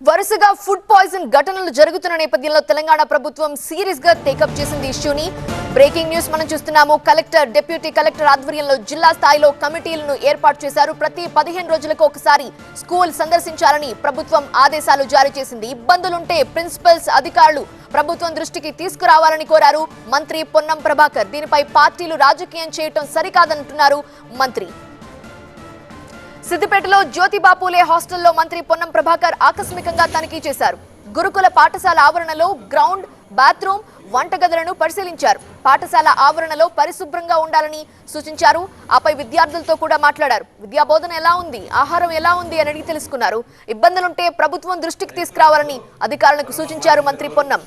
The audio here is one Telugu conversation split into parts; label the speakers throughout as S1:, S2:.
S1: వరుసగా ఫుడ్ పాయిజన్ ఘటనలు జరుగుతున్న నేపథ్యంలో తెలంగాణ ప్రభుత్వం సీరియస్ గా టేకప్ చేసింది ఇష్యూని. బ్రేకింగ్ న్యూస్ మనం చూస్తున్నాము. కలెక్టర్, డిప్యూటీ కలెక్టర్ ఆధ్వర్యంలో జిల్లా స్థాయిలో కమిటీలను ఏర్పాటు చేశారు. ప్రతి 15 రోజులకు ఒకసారి స్కూల్ సందర్శించాలని ప్రభుత్వం ఆదేశాలు జారీ చేసింది. ఇబ్బందులుంటే ప్రిన్సిపల్స్, అధికారులు ప్రభుత్వం దృష్టికి తీసుకురావాలని కోరారు మంత్రి పొన్నం ప్రభాకర్. దీనిపై పార్టీలు రాజకీయం చేయటం సరికాదంటున్నారు మంత్రి. సిద్దిపేటలో జ్యోతిబాపులే హాస్టల్లో మంత్రి పొన్నం ప్రభాకర్ ఆకస్మికంగా తనిఖీ చేశారు. గురుకుల పాఠశాల ఆవరణలో గ్రౌండ్, బాత్రూమ్, వంటగదులను పరిశీలించారు. పాఠశాల ఆవరణలో పరిశుభ్రంగా ఉండాలని సూచించారు. ఆపై విద్యార్థులతో కూడా మాట్లాడారు. విద్యాబోధన ఎలా ఉంది, ఆహారం ఎలా ఉంది అని అడిగి తెలుసుకున్నారు. ఇబ్బందులుంటే ప్రభుత్వం దృష్టికి తీసుకురావాలని అధికారులకు సూచించారు మంత్రి పొన్నం.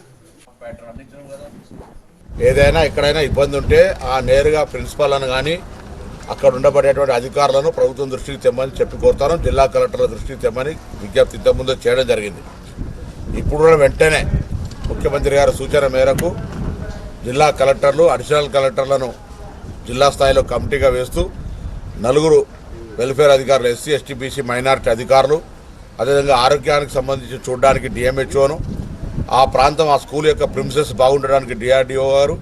S2: ఏదైనా ఎక్కడైనా ఇబ్బంది ఉంటే నేరుగా ప్రిన్సిపాల్ అని కానీ అక్కడ ఉండబడేటువంటి అధికారులను ప్రభుత్వం దృష్టికి తెమ్మని చెప్పి కోరుతాను. జిల్లా కలెక్టర్ల దృష్టికి తెమ్మని విజ్ఞప్తి ఇంతకుముందు చేయడం జరిగింది. ఇప్పుడు కూడా వెంటనే ముఖ్యమంత్రి గారి సూచన మేరకు జిల్లా కలెక్టర్లు, అడిషనల్ కలెక్టర్లను జిల్లా స్థాయిలో కమిటీగా వేస్తూ 4 వెల్ఫేర్ అధికారులు, ఎస్సీ, ఎస్టీ, బీసీ, మైనారిటీ అధికారులు, అదేవిధంగా ఆరోగ్యానికి సంబంధించి చూడడానికి డిఎంహెచ్ఓను, ఆ ప్రాంతం, ఆ స్కూల్ యొక్క ప్రిమిసెస్ బాగుండడానికి డిఆర్డిఓ గారు,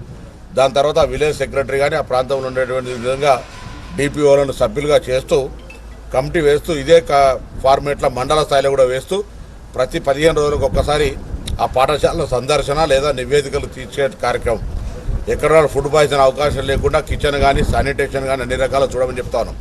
S2: దాని తర్వాత విలేజ్ సెక్రటరీ కానీ ఆ ప్రాంతంలో ఉండేటువంటి విధంగా డిపిఓలను సభ్యులుగా చేస్తూ కమిటీ వేస్తూ ఇదే ఫార్మేట్లో మండల స్థాయిలో కూడా వేస్తూ ప్రతి 15 రోజులకు ఒక్కసారి ఆ పాఠశాల సందర్శన లేదా నివేదికలు తీర్చే కార్యక్రమం. ఎక్కడ ఫుడ్ పాయిజన్ అవకాశం లేకుండా కిచెన్ కానీ శానిటేషన్ కానీ అన్ని రకాలు చూడమని చెప్తాను.